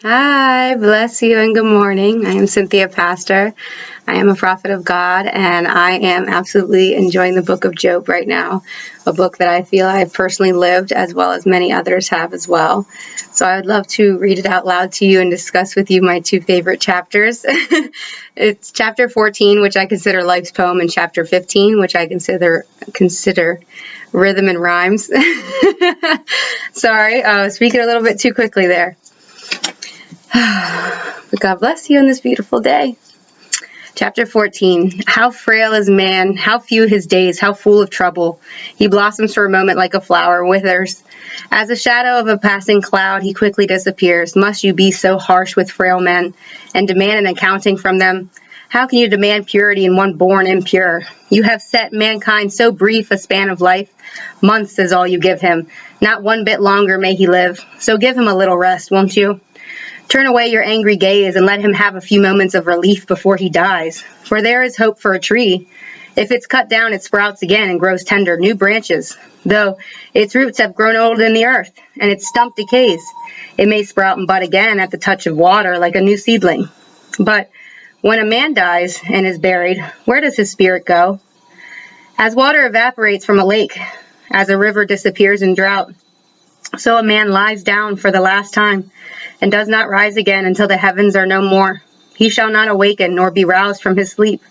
Hi, bless you and good morning. I am Cynthia Pastor. I am a prophet of God, and I am absolutely enjoying the book of Job right now, a book that I feel I've personally lived as well as many others have as well. So I would love to read it out loud to you and discuss with you my two favorite chapters. It's chapter 14, which I consider life's poem, and chapter 15, which I consider rhythm and rhymes. Sorry, I was speaking a little bit too quickly there. But God bless you on this beautiful day. Chapter 14. How frail is man, how few his days, how full of trouble. He blossoms for a moment like a flower, withers. As a shadow of a passing cloud, he quickly disappears. Must you be so harsh with frail men and demand an accounting from them? How can you demand purity in one born impure? You have set mankind so brief a span of life. Months is all you give him. Not one bit longer may he live. So give him a little rest, won't you? Turn away your angry gaze and let him have a few moments of relief before he dies. For there is hope for a tree. If it's cut down, it sprouts again and grows tender, new branches. Though its roots have grown old in the earth, and its stump decays, it may sprout and bud again at the touch of water like a new seedling. But when a man dies and is buried, where does his spirit go? As water evaporates from a lake, as a river disappears in drought, so a man lies down for the last time and does not rise again until the heavens are no more. He shall not awaken nor be roused from his sleep.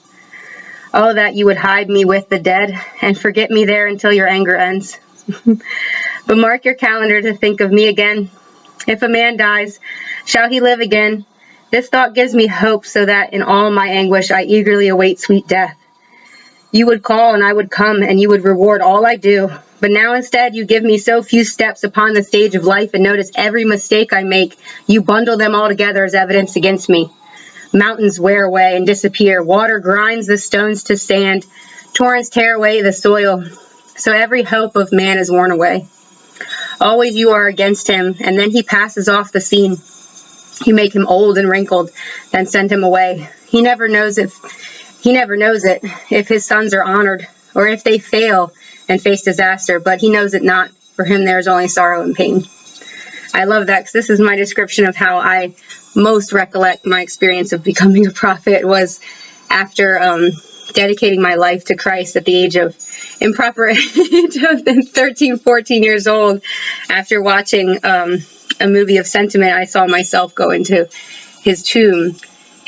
Oh, that you would hide me with the dead and forget me there until your anger ends. But mark your calendar to think of me again. If a man dies, shall he live again? This thought gives me hope so that in all my anguish I eagerly await sweet death. You would call and I would come, and you would reward all I do. But now instead you give me so few steps upon the stage of life and notice every mistake I make. You bundle them all together as evidence against me. Mountains wear away and disappear. Water grinds the stones to sand. Torrents tear away the soil. So every hope of man is worn away. Always you are against him, and then he passes off the scene. You make him old and wrinkled, then send him away. He never knows it if his sons are honored or if they fail and face disaster, but he knows it not. For him there is only sorrow and pain. I love that because this is my description of how I most recollect my experience of becoming a prophet was after dedicating my life to Christ at the improper age of 13, 14 years old. After watching a movie of sentiment, I saw myself go into his tomb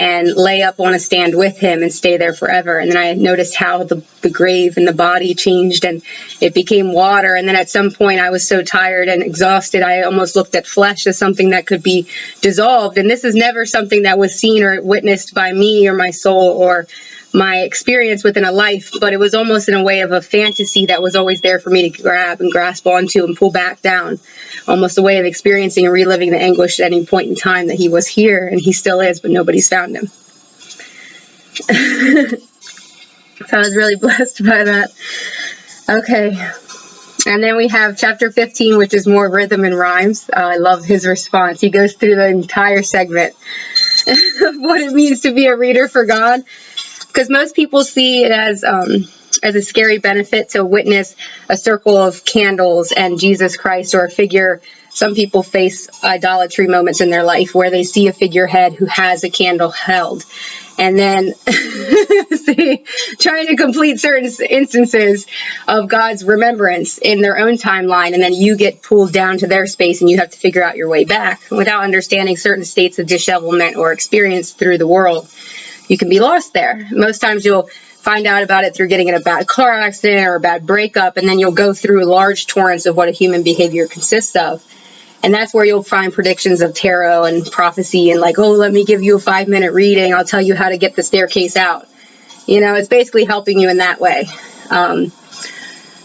and lay up on a stand with him and stay there forever. And then I noticed how the grave and the body changed and it became water. And then at some point I was so tired and exhausted, I almost looked at flesh as something that could be dissolved. And this is never something that was seen or witnessed by me or my soul or my experience within a life, but it was almost in a way of a fantasy that was always there for me to grab and grasp onto and pull back down. Almost a way of experiencing and reliving the anguish at any point in time that he was here and he still is, but nobody's found him. So I was really blessed by that. Okay. And then we have chapter 15, which is more rhythm and rhymes. I love his response. He goes through the entire segment of what it means to be a reader for God. Because most people see it as a scary benefit to witness a circle of candles and Jesus Christ or a figure. Some people face idolatry moments in their life where they see a figurehead who has a candle held. And then trying to complete certain instances of God's remembrance in their own timeline, and then you get pulled down to their space and you have to figure out your way back without understanding certain states of dishevelment or experience through the world. You can be lost there. Most times you'll find out about it through getting in a bad car accident or a bad breakup, and then you'll go through large torrents of what a human behavior consists of. And that's where you'll find predictions of tarot and prophecy and like, oh, let me give you a 5-minute reading. I'll tell you how to get the staircase out. You know, it's basically helping you in that way.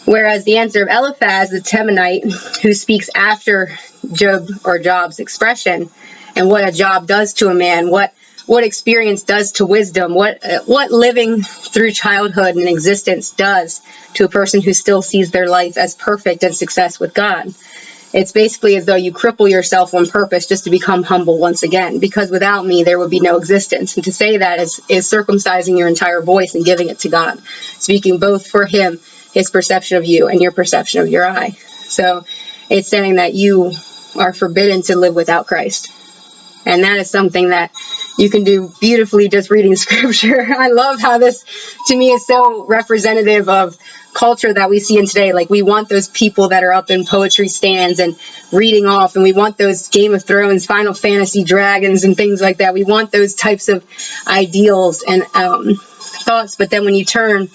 Whereas the answer of Eliphaz, the Temanite, who speaks after Job's expression and what a job does to a man, what experience does to wisdom, what living through childhood and existence does to a person who still sees their life as perfect and success with God. It's basically as though you cripple yourself on purpose just to become humble once again, because without me, there would be no existence. And to say that is circumcising your entire voice and giving it to God, speaking both for him, his perception of you, and your perception of your I. So it's saying that you are forbidden to live without Christ. And that is something that you can do beautifully just reading scripture. I love how this, to me, is so representative of culture that we see in today. Like, we want those people that are up in poetry stands and reading off, and we want those Game of Thrones, Final Fantasy dragons and things like that. We want those types of ideals and thoughts. But then when you turn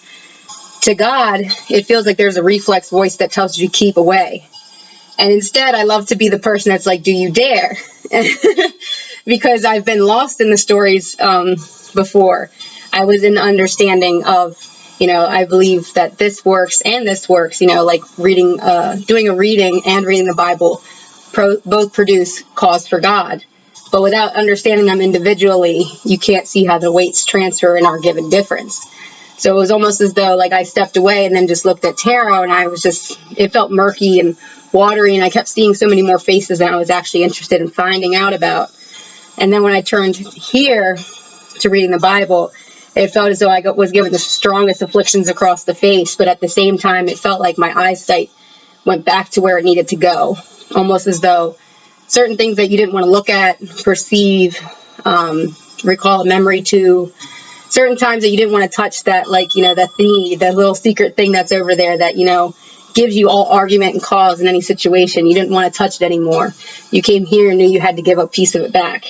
to God, it feels like there's a reflex voice that tells you to keep away. And instead, I love to be the person that's like, do you dare? Because I've been lost in the stories before. I was in the understanding of, I believe that this works and this works, like reading, doing a reading and reading the Bible both produce cause for God. But without understanding them individually, you can't see how the weights transfer and are given difference. So it was almost as though, like, I stepped away and then just looked at tarot, and it felt murky and watery, and I kept seeing so many more faces than I was actually interested in finding out about. And then when I turned here to reading the Bible, it felt as though I was given the strongest afflictions across the face, but at the same time, it felt like my eyesight went back to where it needed to go, almost as though certain things that you didn't want to look at, perceive, recall a memory to, certain times that you didn't want to touch that, like, that thingy, that little secret thing that's over there that, gives you all argument and cause in any situation. You didn't want to touch it anymore. You came here and knew you had to give a piece of it back.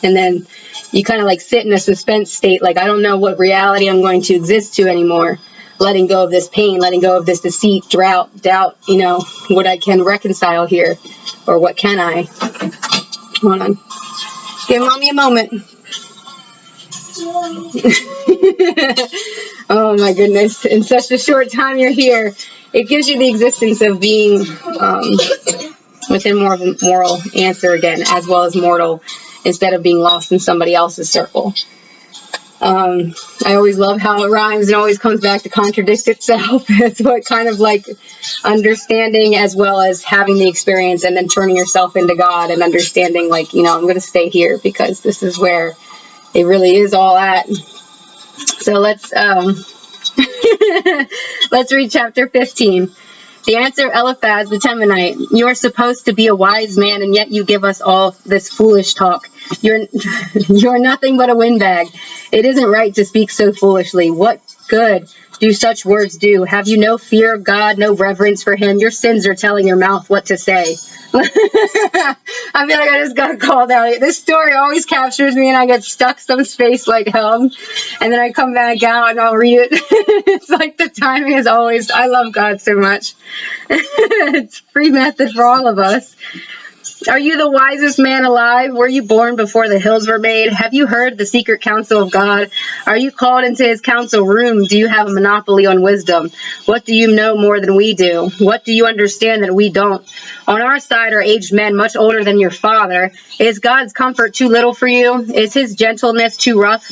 And then you kind of like sit in a suspense state, like, I don't know what reality I'm going to exist to anymore. Letting go of this pain, letting go of this deceit, doubt, what I can reconcile here, or what can I? Hold on. Give mommy a moment. Oh my goodness, in such a short time you're here. It gives you the existence of being within more of a moral answer again, as well as mortal, instead of being lost in somebody else's circle. I always love how it rhymes and always comes back to contradict itself. It's what kind of like understanding as well as having the experience and then turning yourself into God and understanding, like, I'm going to stay here because this is where it really is all at. So let's let's read chapter 15. The answer of Eliphaz the Temanite: you are supposed to be a wise man, and yet you give us all this foolish talk. You're nothing but a windbag. It isn't right to speak so foolishly. What good do such words do? Have you no fear of God, no reverence for him? Your sins are telling your mouth what to say. I feel like I just got called out. This story always captures me, and I get stuck some space like hell, and then I come back out and I'll read it. It's like the timing is always, I love God so much. It's free method for all of us. Are you the wisest man alive? Were you born before the hills were made? Have you heard the secret counsel of God? Are you called into his council room? Do you have a monopoly on wisdom? What do you know more than we do? What do you understand that we don't? On our side are aged men much older than your father. Is God's comfort too little for you? Is his gentleness too rough?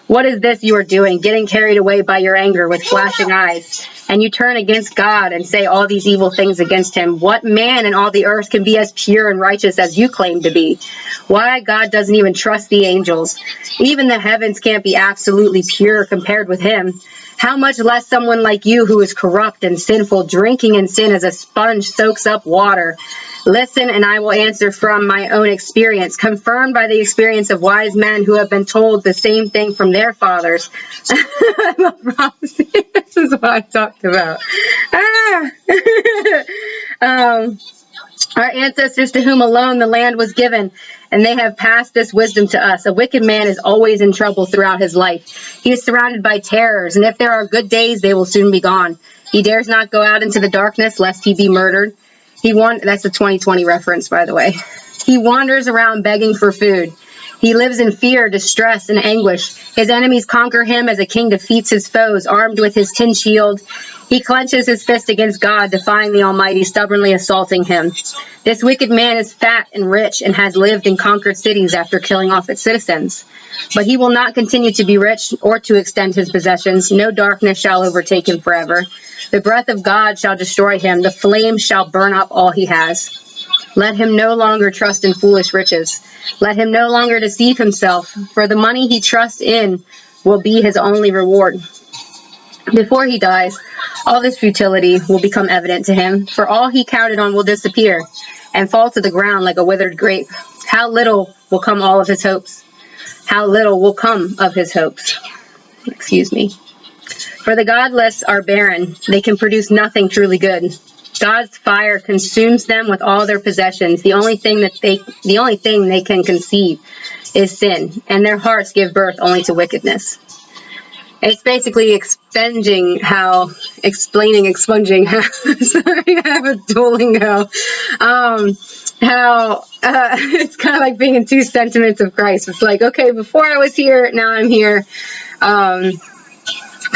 What is this you are doing, getting carried away by your anger with flashing eyes? And you turn against God and say all these evil things against him. What man in all the earth can be as pure and righteous as you claim to be? Why, God doesn't even trust the angels. Even the heavens can't be absolutely pure compared with him. How much less someone like you who is corrupt and sinful, drinking in sin as a sponge soaks up water. Listen, and I will answer from my own experience, confirmed by the experience of wise men who have been told the same thing from their fathers. I love prophecy. This is what I talked about. Our ancestors, to whom alone the land was given, and they have passed this wisdom to us. A wicked man is always in trouble throughout his life. He is surrounded by terrors, and if there are good days, they will soon be gone. He dares not go out into the darkness, lest he be murdered. That's a 2020 reference, by the way. He wanders around begging for food. He lives in fear, distress, and anguish. His enemies conquer him as a king defeats his foes, armed with his tin shield. He clenches his fist against God, defying the Almighty, stubbornly assaulting him. This wicked man is fat and rich and has lived in conquered cities after killing off its citizens. But he will not continue to be rich or to extend his possessions. No darkness shall overtake him forever. The breath of God shall destroy him. The flame shall burn up all he has. Let him no longer trust in foolish riches. Let him no longer deceive himself, for the money he trusts in will be his only reward. Before he dies, all this futility will become evident to him, for all he counted on will disappear and fall to the ground like a withered grape. how little will come all of his hopes? How little will come of his hopes? Excuse me. For the godless are barren. They can produce nothing truly good. God's fire consumes them with all their possessions. The only thing they can conceive is sin, and their hearts give birth only to wickedness. It's basically expunging how, sorry, I have a Duolingo, it's kind of like being in two sentiments of Christ. It's like, okay, before I was here, now I'm here, kind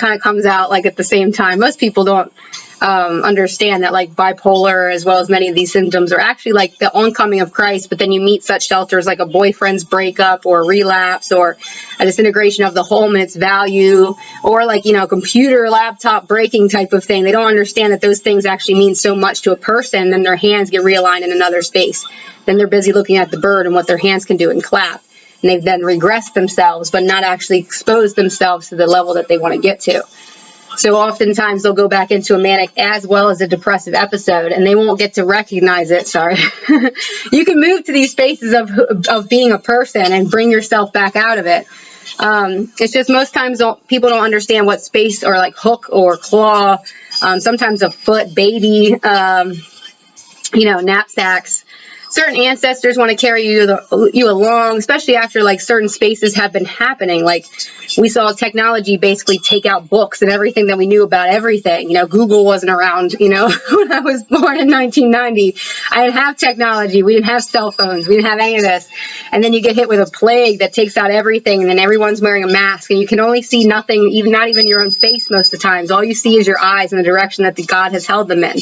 of comes out like at the same time. Most people don't understand that like bipolar as well as many of these symptoms are actually like the oncoming of Christ, but then you meet such shelters like a boyfriend's breakup or relapse or a disintegration of the home and its value, or like, computer laptop breaking type of thing. They don't understand that those things actually mean so much to a person, then their hands get realigned in another space. Then they're busy looking at the bird and what their hands can do and clap. And they've then regressed themselves, but not actually exposed themselves to the level that they want to get to. So oftentimes they'll go back into a manic as well as a depressive episode, and they won't get to recognize it. Sorry. You can move to these spaces of being a person and bring yourself back out of it. It's just most times people don't understand what space, or like hook or claw, sometimes a foot, baby, knapsacks. Certain ancestors want to carry you along, especially after like certain spaces have been happening. Like we saw technology basically take out books and everything that we knew about everything. Google wasn't around, when I was born in 1990. I didn't have technology. We didn't have cell phones. We didn't have any of this. And then you get hit with a plague that takes out everything, and then everyone's wearing a mask, and you can only see nothing, not even your own face most of the times. All you see is your eyes in the direction that the God has held them in.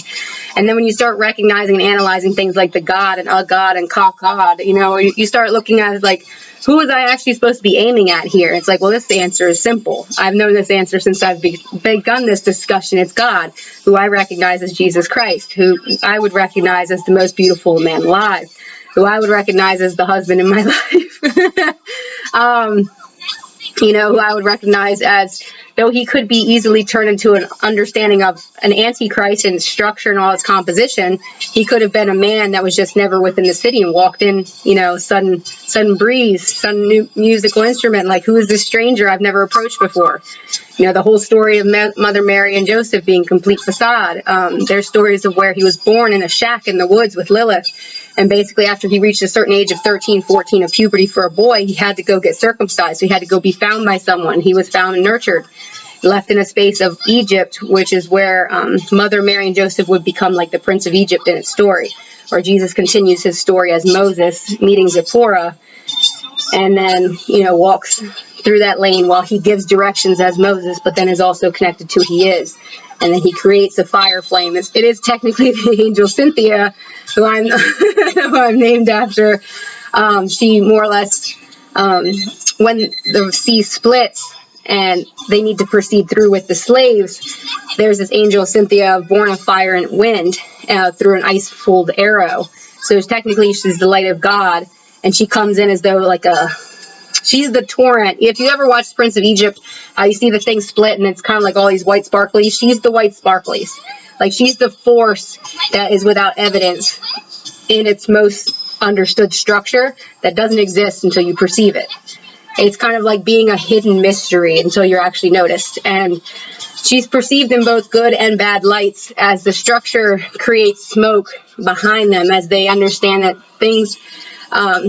And then when you start recognizing and analyzing things like the God and a God and cock God, you start looking at it like, who was I actually supposed to be aiming at here? It's like, well, this answer is simple. I've known this answer since I've begun this discussion. It's God, who I recognize as Jesus Christ, who I would recognize as the most beautiful man alive, who I would recognize as the husband in my life. Who I would recognize as, though he could be easily turned into an understanding of an antichrist in structure and all its composition, he could have been a man that was just never within the city and walked in, sudden breeze, sudden new musical instrument, like, who is this stranger I've never approached before? The whole story of Mother Mary and Joseph being complete facade. There's stories of where he was born in a shack in the woods with Lilith. And basically after he reached a certain age of 13, 14 of puberty for a boy, he had to go get circumcised. So he had to go be found by someone. He was found and nurtured, left in a space of Egypt, which is where Mother Mary and Joseph would become like the Prince of Egypt in its story. Or Jesus continues his story as Moses meeting Zipporah, and then, walks through that lane while he gives directions as Moses, but then is also connected to who he is. And then he creates a fire flame. It is technically the angel Cynthia, who I'm named after. She more or less, when the sea splits and they need to proceed through with the slaves, there's this angel Cynthia born of fire and wind through an ice-fueled arrow. So technically she's the light of God, and she comes in as though she's the torrent. If you ever watch Prince of Egypt, you see the thing split and it's kind of like all these white sparklies. She's the white sparklies. Like, she's the force that is without evidence in its most understood structure that doesn't exist until you perceive it. It's kind of like being a hidden mystery until you're actually noticed. And she's perceived in both good and bad lights as the structure creates smoke behind them, as they understand that things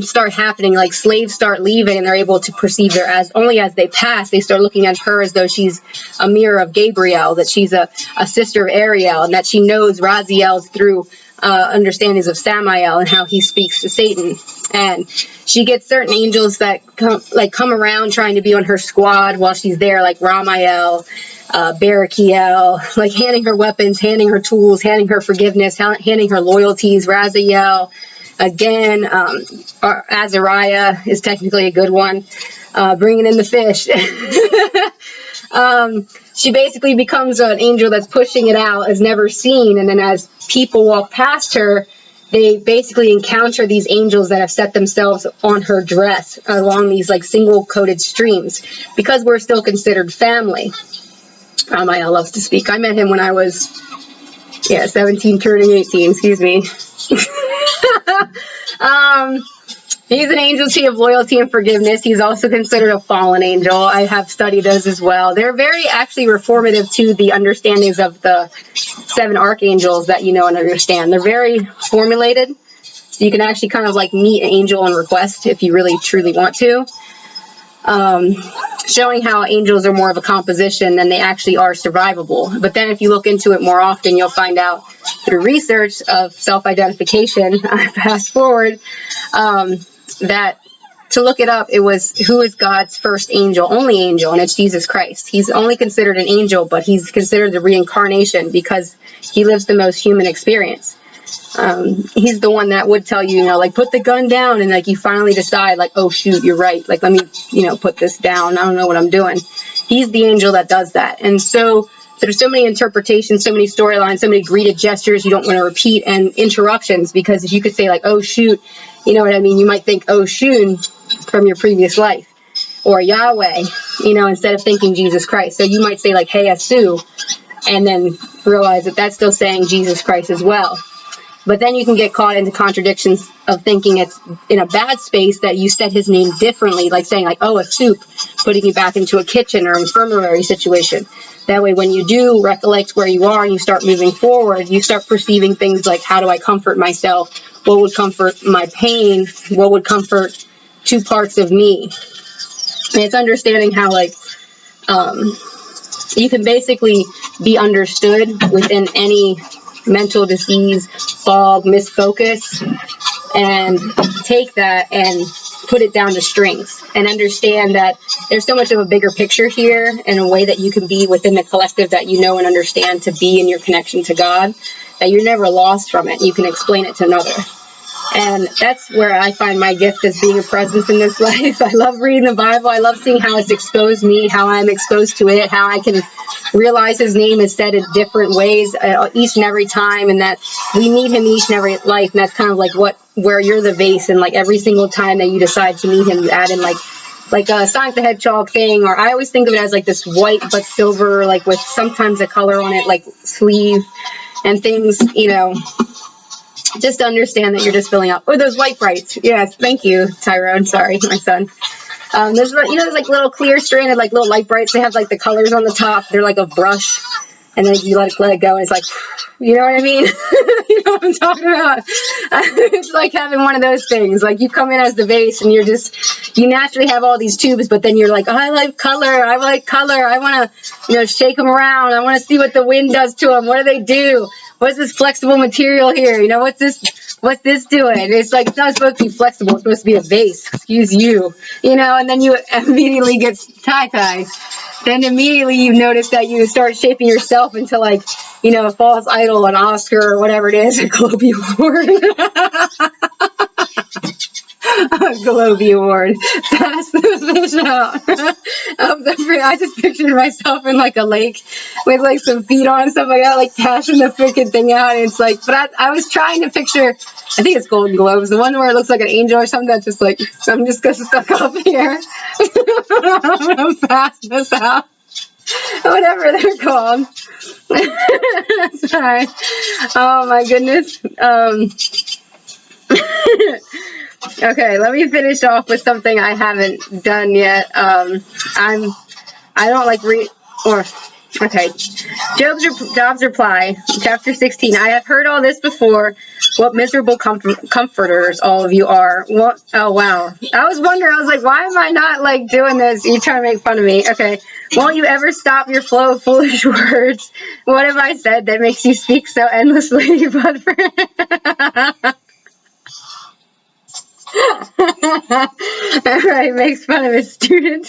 start happening, like slaves start leaving and they're able to perceive her as only as they pass. They start looking at her as though she's a mirror of Gabriel, that she's a sister of Ariel, and that she knows Raziel's through understandings of Samael and how he speaks to Satan. And she gets certain angels that come around trying to be on her squad while she's there, like Ramael, Barakiel, like handing her weapons, handing her tools, handing her forgiveness, handing her loyalties. Raziel, again, Azariah is technically a good one, bringing in the fish. She basically becomes an angel that's pushing it out as never seen, and then as people walk past her, they basically encounter these angels that have set themselves on her dress along these like single coated streams, because we're still considered family. Maya loves to speak. I met him when I was 17 turning 18, excuse me. He's an angel too of loyalty and forgiveness. He's also considered a fallen angel. I have studied those as well. They're very actually reformative to the understandings of the 7 archangels that you know and understand. They're very formulated. So you can actually kind of like meet an angel on request if you really truly want to. Showing how angels are more of a composition than they actually are survivable. But then if you look into it more often, you'll find out through research of self-identification, fast forward, that to look it up, it was who is God's first angel, only angel, and it's Jesus Christ. He's only considered an angel, but he's considered the reincarnation because he lives the most human experience. He's the one that would tell you, you know, like, put the gun down, and like you finally decide, like, oh shoot, you're right, like, let me, you know, put this down, I don't know what I'm doing. He's the angel that does that. And so there's so many interpretations, so many storylines, so many greeted gestures you don't want to repeat, and interruptions, because if you could say like, oh shoot, you know what I mean, you might think oh Shun from your previous life, or Yahweh, you know, instead of thinking Jesus Christ. So you might say like, hey Asu, and then realize that that's still saying Jesus Christ as well. But then you can get caught into contradictions of thinking it's in a bad space that you said his name differently, like saying like, oh, a soup, putting you back into a kitchen or infirmary situation. That way, when you do recollect where you are and you start moving forward, you start perceiving things like, how do I comfort myself? What would comfort my pain? What would comfort 2 parts of me? And it's understanding how, like, you can basically be understood within any mental disease, fog, misfocus, and take that and put it down to strings and understand that there's so much of a bigger picture here and a way that you can be within the collective that you know and understand to be in your connection to God, that you're never lost from it. You can explain it to another. And that's where I find my gift as being a presence in this life. I love reading the Bible. I love seeing how it's exposed me, how I'm exposed to it, how I can realize his name is said in different ways each and every time, and that we meet him each and every life. And that's kind of like where you're the vase, and like every single time that you decide to meet him, you add in like a Sonic the Hedgehog thing, or I always think of it as like this white but silver, like with sometimes a color on it, like sleeve and things, you know. Just to understand that you're just filling out. Oh, those white brights. Yes, thank you, Tyrone. Sorry, my son. There's, you know, there's like little clear stranded, like little light brights. They have like the colors on the top. They're like a brush, and then you let it go, and it's like, you know what I mean? You know what I'm talking about? It's like having one of those things. Like you come in as the vase, and you naturally have all these tubes, but then you're like, oh, I like color. I like color. I want to, you know, shake them around. I want to see what the wind does to them. What do they do? What's this flexible material here? You know, what's this doing? It's like, it's not supposed to be flexible. It's supposed to be a vase. Excuse you. You know, and then you immediately get tie-ties. Then immediately you notice that you start shaping yourself into, like, you know, a false idol, an Oscar, or whatever it is, a Globey Award. Globey Award. That's the shout. I just pictured myself in like a lake with like some feet on and stuff like that, like cashing the freaking thing out. And it's like, but I was trying to picture, I think it's Golden Globes, the one where it looks like an angel or something that's just like, I'm just gonna stuck up here. I'm gonna pass this out. Whatever they're called. Sorry. Oh my goodness. Okay, let me finish off with something I haven't done yet. I don't like okay. Job's reply, chapter 16. I have heard all this before. What miserable comforters all of you are. What? Oh, wow. I was wondering, I was like, why am I not like doing this? You're trying to make fun of me. Okay. Won't you ever stop your flow of foolish words? What have I said that makes you speak so endlessly? But Alright, makes fun of his student.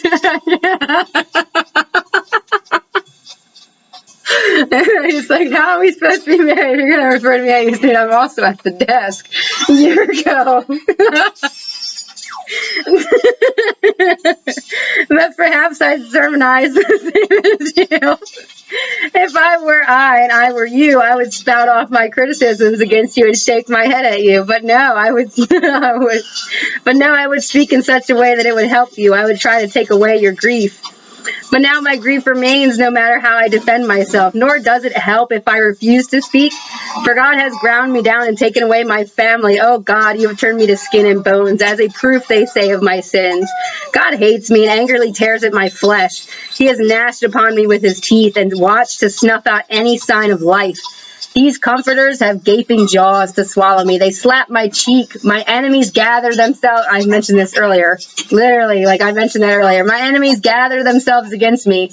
It's like, how are we supposed to be married? You're going to refer to me as your student. I'm also at the desk. You go. But perhaps I'd sermonize the same as you. If I were you, I would spout off my criticisms against you and shake my head at you. But no, I would speak in such a way that it would help you. I would try to take away your grief. But now my grief remains no matter how I defend myself, nor does it help if I refuse to speak. For God has ground me down and taken away my family. Oh God, you have turned me to skin and bones, as a proof, they say, of my sins. God hates me and angrily tears at my flesh. He has gnashed upon me with his teeth and watched to snuff out any sign of life. These comforters have gaping jaws to swallow me. They slap my cheek. My enemies gather themselves. I mentioned this earlier. Literally, like I mentioned that earlier. My enemies gather themselves against me,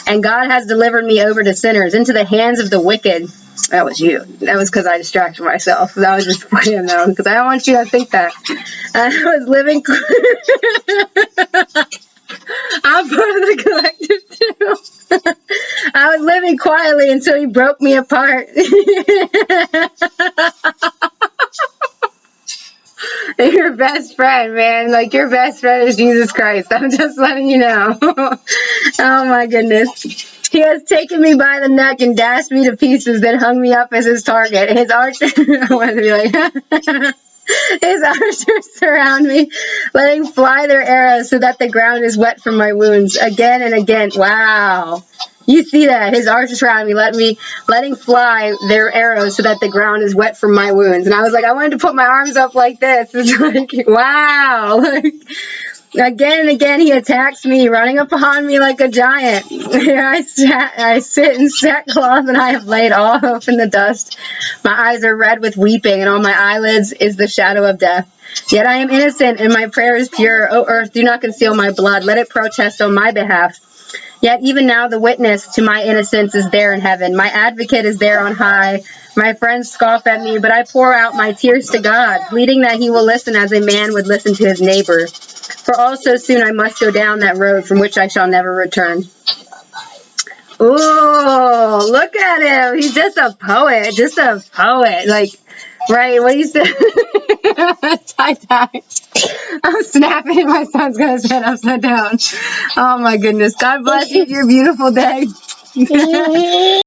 and God has delivered me over to sinners, into the hands of the wicked. That was you. That was because I distracted myself. That was just for you, though, because I don't want you to think that. I was living... I'm part of the collective too. I was living quietly until he broke me apart. Your best friend, man. Like, your best friend is Jesus Christ. I'm just letting you know. Oh my goodness. He has taken me by the neck and dashed me to pieces, then hung me up as his target. His archers, I wanted to be like, his archers surround me, letting fly their arrows so that the ground is wet from my wounds. Again and again. Wow. You see that? His archers surround me, letting fly their arrows so that the ground is wet from my wounds. And I was like, I wanted to put my arms up like this. It's like, wow. Like, again and again he attacks me, running upon me like a giant. Here I sit in sackcloth, and I have laid all hope in the dust. My eyes are red with weeping, and on my eyelids is the shadow of death. Yet I am innocent, and my prayer is pure. O earth, do not conceal my blood. Let it protest on my behalf. Yet even now the witness to my innocence is there in heaven. My advocate is there on high. My friends scoff at me, but I pour out my tears to God, pleading that he will listen as a man would listen to his neighbor. For also soon I must go down that road from which I shall never return. Ooh, look at him. He's just a poet. Just a poet. Like, right, what he said. Tie-tie. I'm snapping. My son's going to sit upside down. Oh, my goodness. God bless you. Your beautiful day.